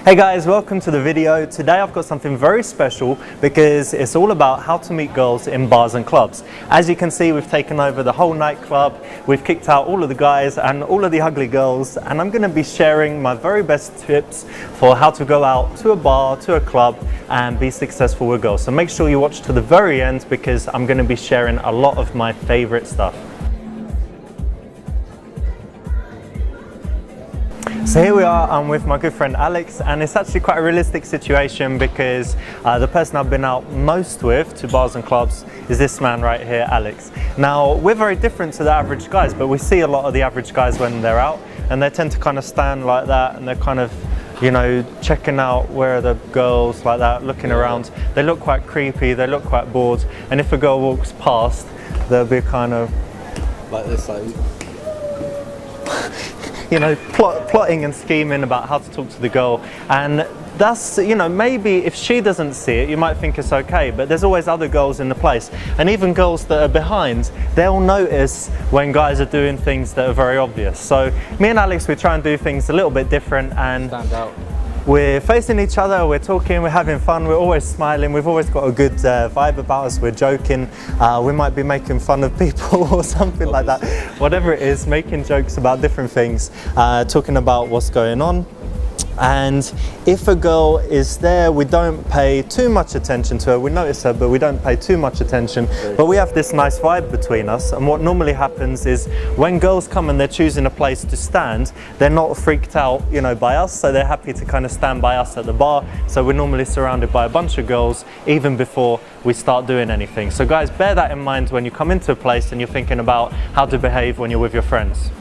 Hey guys, welcome to the video. Today I've got something very special because it's all about how to meet girls in bars and clubs. As you can see, we've taken over the whole nightclub, we've kicked out all of the guys and all of the ugly girls, and I'm going to be sharing my very best tips for how to go out to a bar, to a club and be successful with girls. So make sure you watch to the very end because I'm going to be sharing a lot of my favorite stuff. So here we are, I'm with my good friend Alex, and it's actually quite a realistic situation because the person I've been out most with to bars and clubs is this man right here, Alex. Now, we're very different to the average guys, but we see a lot of the average guys when they're out, and they tend to kind of stand like that, and they're kind of, you know, checking out where are the girls like that, looking around. They look quite creepy, they look quite bored, and if a girl walks past, they'll be kind of like this, like you know, plotting and scheming about how to talk to the girl. And that's, you know, maybe if she doesn't see it, you might think it's okay, but there's always other girls in the place. And even girls that are behind, they'll notice when guys are doing things that are very obvious. So me and Alex, we try and do things a little bit different and stand out. We're facing each other, we're talking, we're having fun, we're always smiling, we've always got a good vibe about us, we're joking, we might be making fun of people or something like that. Whatever it is, making jokes about different things, talking about what's going on. And if a girl is there, we don't pay too much attention to her. We notice her, but we don't pay too much attention. But we have this nice vibe between us. And what normally happens is when girls come and they're choosing a place to stand, they're not freaked out, you know, by us. So they're happy to kind of stand by us at the bar. So we're normally surrounded by a bunch of girls even before we start doing anything. So guys, bear that in mind when you come into a place and you're thinking about how to behave when you're with your friends.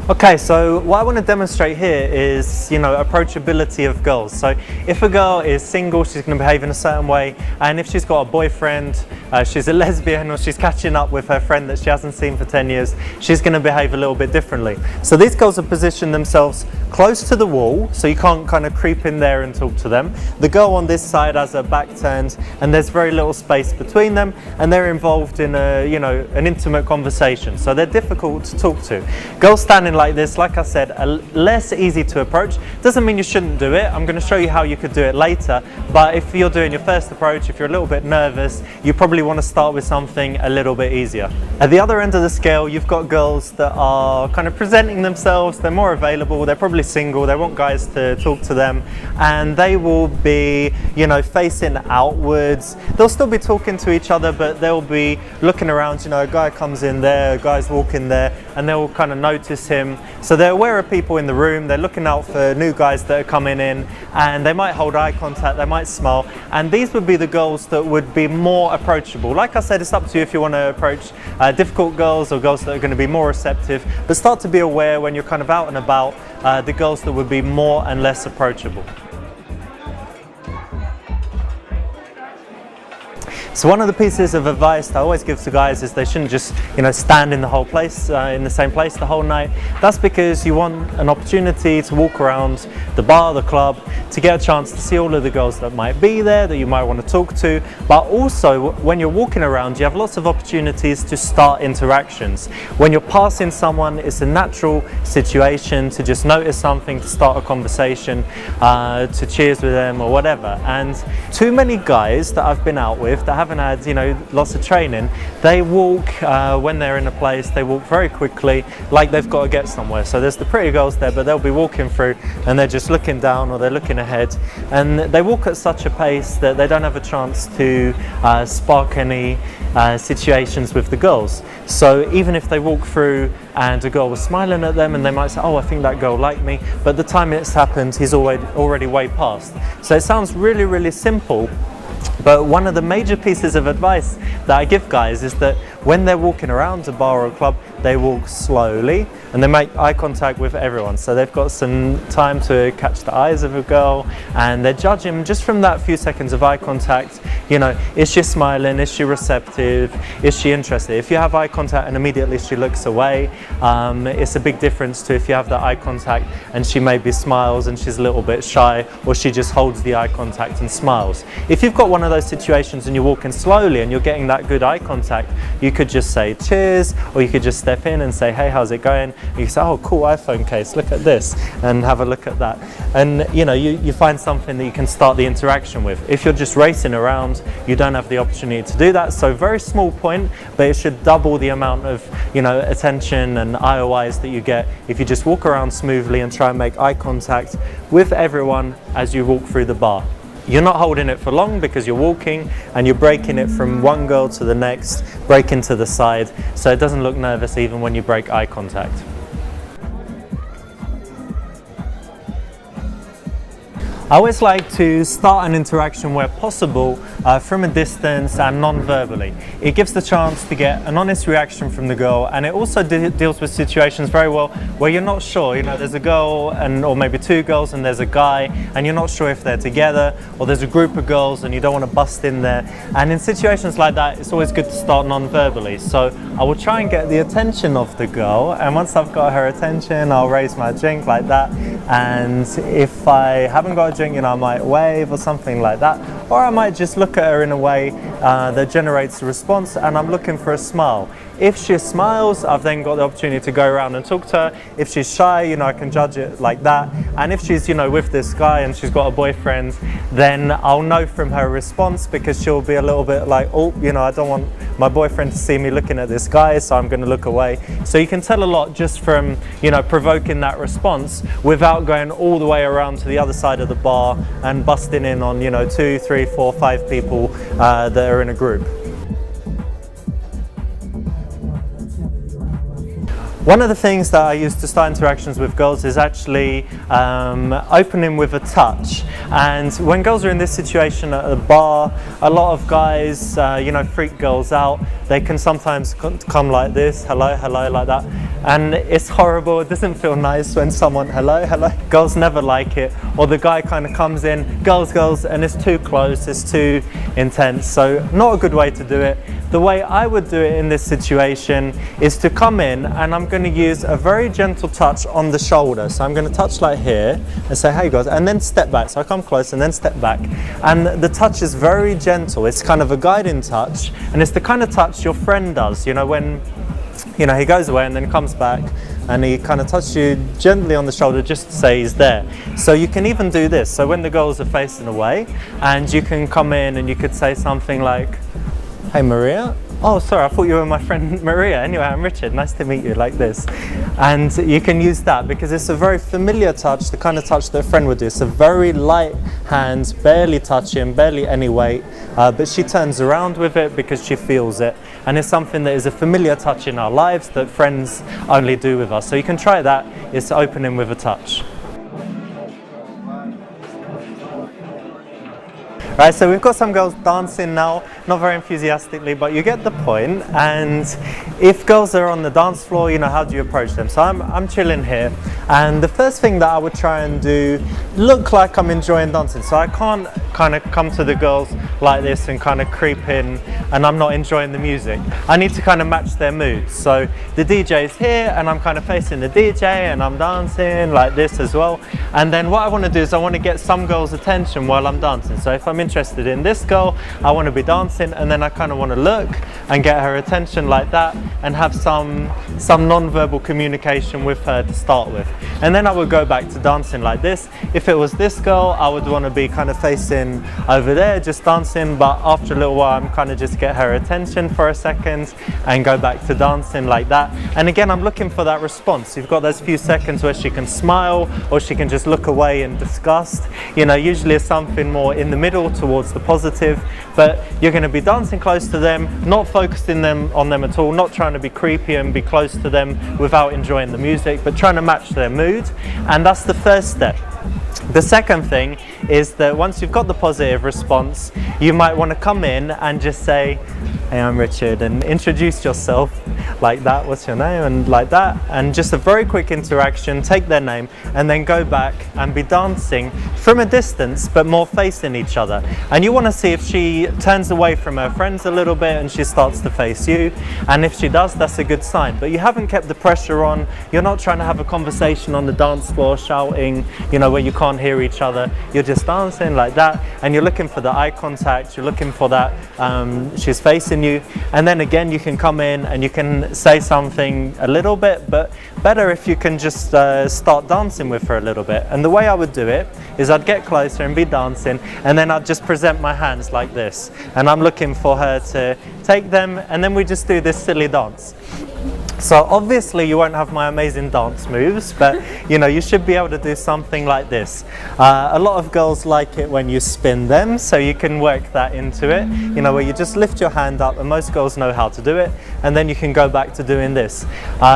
Okay, so what I want to demonstrate here is, you know, approachability of girls. So if a girl is single, she's going to behave in a certain way, and if she's got a boyfriend, she's a lesbian, or she's catching up with her friend that she hasn't seen for 10 years, she's going to behave a little bit differently. So these girls have positioned themselves close to the wall, so you can't kind of creep in there and talk to them. The girl on this side has her back turned, and there's very little space between them, and they're involved in a, you know, an intimate conversation. So they're difficult to talk to. Girls standing like this, like I said, are less easy to approach. Doesn't mean you shouldn't do it. I'm going to show you how you could do it later, but if you're doing your first approach, if you're a little bit nervous, you probably want to start with something a little bit easier. At the other end of the scale, you've got girls that are kind of presenting themselves, they're more available, they're probably single, they want guys to talk to them, and they will be, you know, facing outwards. They'll still be talking to each other, but they'll be looking around. You know, a guy comes in there, a guy's walking there, and they'll kind of notice him. So they're aware of people in the room, they're looking out for new guys that are coming in, and they might hold eye contact, they might smile, and these would be the girls that would be more approachable. Like I said, it's up to you if you want to approach difficult girls or girls that are going to be more receptive, but start to be aware when you're kind of out and about the girls that would be more and less approachable. So one of the pieces of advice that I always give to guys is they shouldn't just, you know, stand in the whole place, in the same place the whole night. That's because you want an opportunity to walk around the bar, the club, to get a chance to see all of the girls that might be there, that you might want to talk to. But also, when you're walking around, you have lots of opportunities to start interactions. When you're passing someone, it's a natural situation to just notice something, to start a conversation, to cheers with them or whatever. And too many guys that I've been out with that haven't had, you know, lots of training, they walk, when they're in a place, they walk very quickly, like they've got to get somewhere. So there's the pretty girls there, but they'll be walking through and they're just looking down or they're looking ahead, and they walk at such a pace that they don't have a chance to spark any situations with the girls. So even if they walk through and a girl was smiling at them and they might say, oh, I think that girl liked me, but the time it's happened, he's already way past. So it sounds really, really simple, but one of the major pieces of advice that I give guys is that when they're walking around a bar or a club, they walk slowly and they make eye contact with everyone. So they've got some time to catch the eyes of a girl, and they're judging just from that few seconds of eye contact. You know, is she smiling? Is she receptive? Is she interested? If you have eye contact and immediately she looks away, it's a big difference to if you have that eye contact and she maybe smiles and she's a little bit shy, or she just holds the eye contact and smiles. If you've got one of those situations and you're walking slowly and you're getting that good eye contact, you could just say cheers, or you could just step in and say, hey, how's it going? And you can say, oh, cool iPhone case, look at this, and have a look at that. And you find something that you can start the interaction with. If you're just racing around, you don't have the opportunity to do that. So very small point, but it should double the amount of attention and IOIs that you get if you just walk around smoothly and try and make eye contact with everyone as you walk through the bar. You're not holding it for long because you're walking and you're breaking it from one girl to the next, breaking to the side, so it doesn't look nervous even when you break eye contact. I always like to start an interaction where possible from a distance and non-verbally. It gives the chance to get an honest reaction from the girl, and it also deals with situations very well where you're not sure, there's a girl or maybe two girls and there's a guy and you're not sure if they're together, or there's a group of girls and you don't want to bust in there. And in situations like that, it's always good to start non-verbally. So I will try and get the attention of the girl, and once I've got her attention, I'll raise my drink like that. And if I haven't got a drink, I might wave or something like that, or I might just look at her in a way that generates a response, and I'm looking for a smile. If she smiles, I've then got the opportunity to go around and talk to her. If she's shy, I can judge it like that. And if she's, with this guy and she's got a boyfriend, then I'll know from her response, because she'll be a little bit like, oh, I don't want my boyfriend to see me looking at this guy, so I'm going to look away. So you can tell a lot just from, provoking that response without going all the way around to the other side of the bar and busting in on, 2, 3, 4, 5 people that are in a group. One of the things that I use to start interactions with girls is actually opening with a touch. And when girls are in this situation at a bar, a lot of guys, freak girls out. They can sometimes come like this, hello, hello, like that. And it's horrible, it doesn't feel nice when someone, hello, hello. Girls never like it. Or the guy kind of comes in, girls, and it's too close, it's too intense. So not a good way to do it. The way I would do it in this situation is to come in, and I'm going to use a very gentle touch on the shoulder. So I'm going to touch like here and say, hey guys, and then step back. So I come close and then step back. And the touch is very gentle. It's kind of a guiding touch, and it's the kind of touch your friend does, when he goes away and then comes back and he kind of touches you gently on the shoulder just to say he's there. So you can even do this. So when the girls are facing away, and you can come in and you could say something like, hey Maria, oh sorry, I thought you were my friend Maria. Anyway, I'm Richard, nice to meet you, like this. And you can use that because it's a very familiar touch, the kind of touch that a friend would do. It's a very light hand, barely touching, barely any weight, but she turns around with it because she feels it. And it's something that is a familiar touch in our lives that friends only do with us. So you can try that, it's opening with a touch. Right, so we've got some girls dancing now, not very enthusiastically, but you get the point. And if girls are on the dance floor, how do you approach them? So I'm chilling here, and the first thing that I would try and do, look like I'm enjoying dancing. So I can't kind of come to the girls like this and kind of creep in and I'm not enjoying the music. I need to kind of match their mood. So the DJ's here and I'm kind of facing the DJ and I'm dancing like this as well. And then what I want to do is I want to get some girls' attention while I'm dancing. So if I'm interested in this girl, I want to be dancing, and then I kind of want to look and get her attention like that and have some non-verbal communication with her to start with. And then I would go back to dancing like this. If it was this girl, I would want to be kind of facing over there, just dancing, but after a little while I'm kind of just get her attention for a second and go back to dancing like that. And again, I'm looking for that response. You've got those few seconds where she can smile or she can just look away in disgust. Usually it's something more in the middle towards the positive, but you're going to be dancing close to them, not focusing on them at all, not trying to be creepy and be close to them without enjoying the music, but trying to match their mood. And that's the first step. The second thing is that once you've got the positive response, you might want to come in and just say, hey, I'm Richard, and introduce yourself. like that, what's your name, and like that, and just a very quick interaction, take their name, and then go back and be dancing from a distance, but more facing each other. And you want to see if she turns away from her friends a little bit and she starts to face you, and if she does, that's a good sign. But you haven't kept the pressure on, you're not trying to have a conversation on the dance floor, shouting, you know, where you can't hear each other, you're just dancing like that, and you're looking for the eye contact, you're looking for that she's facing you, and then again you can come in and you can say something a little bit, but better if you can just start dancing with her a little bit. And the way I would do it is I'd get closer and be dancing, and then I'd just present my hands like this, and I'm looking for her to take them, and then we just do this silly dance. So obviously you won't have my amazing dance moves, but you know, you should be able to do something like this. A lot of girls like it when you spin them, so you can work that into it, you know, where you just lift your hand up, and most girls know how to do it, and then you can go back to doing this.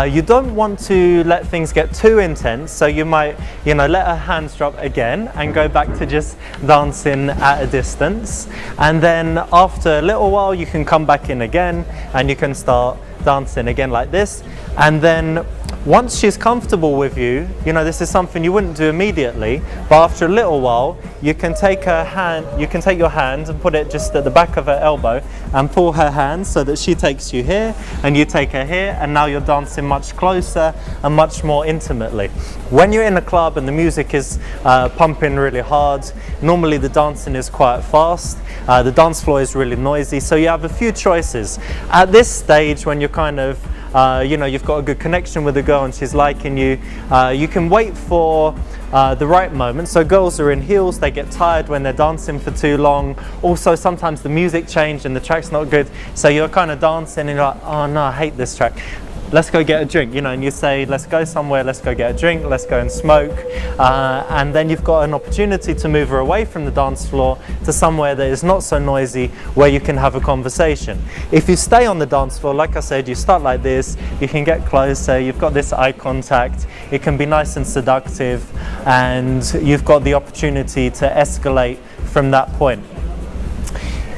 You don't want to let things get too intense, so you might, you know, let her hands drop again and go back to just dancing at a distance, and then after a little while you can come back in again and you can start dancing again like this. And then once she's comfortable with you, you know, this is something you wouldn't do immediately, but after a little while you can take her hand, you can take your hand and put it just at the back of her elbow and pull her hand so that she takes you here and you take her here, and now you're dancing much closer and much more intimately. When you're in a club and the music is pumping really hard, normally the dancing is quite fast, the dance floor is really noisy, so you have a few choices. At this stage, when you're kind of you know, you've got a good connection with the girl and she's liking you, you can wait for the right moment. So girls are in heels, they get tired when they're dancing for too long. Also sometimes the music changed and the track's not good, so you're kind of dancing and you're like, oh no, I hate this track, let's go get a drink, you know, and you say, let's go somewhere, let's go get a drink, let's go and smoke, and then you've got an opportunity to move her away from the dance floor to somewhere that is not so noisy, where you can have a conversation. If you stay on the dance floor, like I said, you start like this, you can get closer, you've got this eye contact, it can be nice and seductive, and you've got the opportunity to escalate from that point.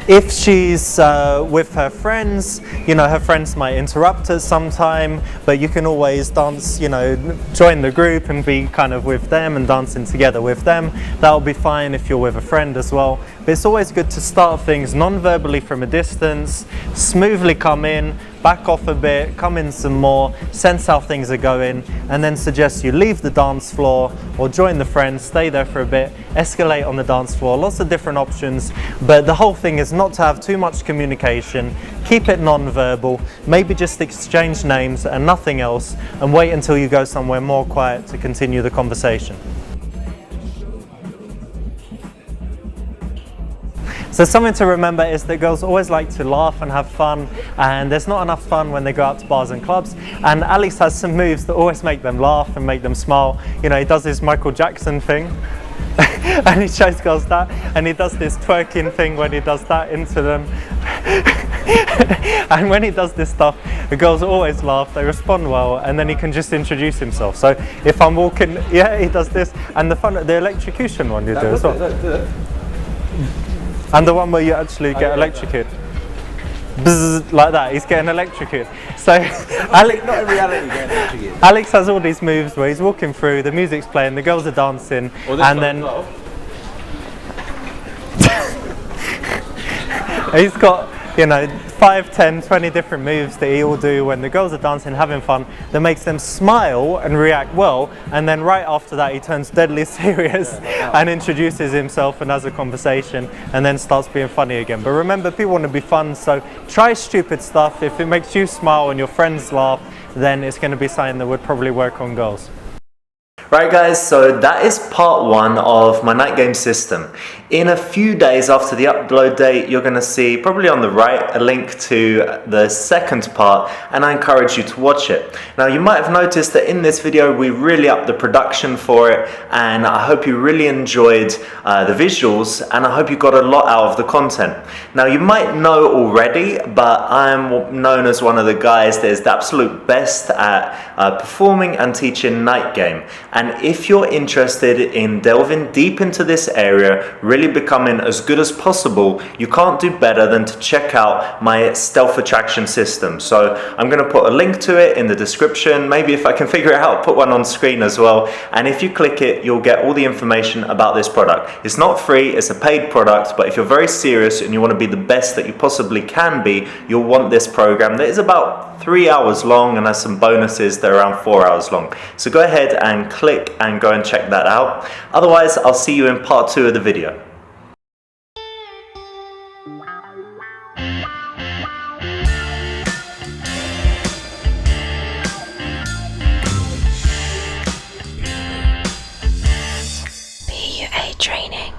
If she's with her friends, you know, her friends might interrupt her sometime, but you can always dance, you know, join the group and be kind of with them and dancing together with them. That'll be fine if you're with a friend as well. But it's always good to start things non-verbally from a distance, smoothly come in, back off a bit, come in some more, sense how things are going, and then suggest you leave the dance floor or join the friends, stay there for a bit, escalate on the dance floor, lots of different options. But the whole thing is not to have too much communication, keep it non-verbal, maybe just exchange names and nothing else, and wait until you go somewhere more quiet to continue the conversation. So something to remember is that girls always like to laugh and have fun, and there's not enough fun when they go out to bars and clubs. And Alex has some moves that always make them laugh and make them smile. You know, he does his Michael Jackson thing and he shows girls that, and he does this twerking thing when he does that into them. And when he does this stuff, the girls always laugh, they respond well, and then he can just introduce himself. So if I'm walking, yeah, he does this, and the electrocution one you do as well. And the one where you actually get electrocuted. Bzzz, like that, he's getting electrocuted. So Alex, not in reality getting electrocuted. Alex has all these moves where he's walking through, the music's playing, the girls are dancing, and then he's got, you know, 5, 10, 20 different moves that he'll do when the girls are dancing, having fun, that makes them smile and react well, and then right after that he turns deadly serious and introduces himself and has a conversation and then starts being funny again. But remember, people want to be fun, so try stupid stuff. If it makes you smile and your friends laugh, then it's going to be something that would probably work on girls. Right guys, so that is part one of my night game system. In a few days after the upload date, you're going to see, probably on the right, a link to the second part, and I encourage you to watch it. Now you might have noticed that in this video we really upped the production for it, and I hope you really enjoyed the visuals, and I hope you got a lot out of the content. Now you might know already, but I'm known as one of the guys that is the absolute best at performing and teaching night game. And if you're interested in delving deep into this area, really becoming as good as possible, you can't do better than to check out my stealth attraction system. So I'm going to put a link to it in the description. Maybe if I can figure it out, put one on screen as well. And if you click it, you'll get all the information about this product. It's not free, it's a paid product, but if you're very serious and you want to be the best that you possibly can be, you'll want this program that is about 3 hours long and has some bonuses that are around 4 hours long. So go ahead and click and go and check that out. Otherwise, I'll see you in part 2 of the video. PUA training.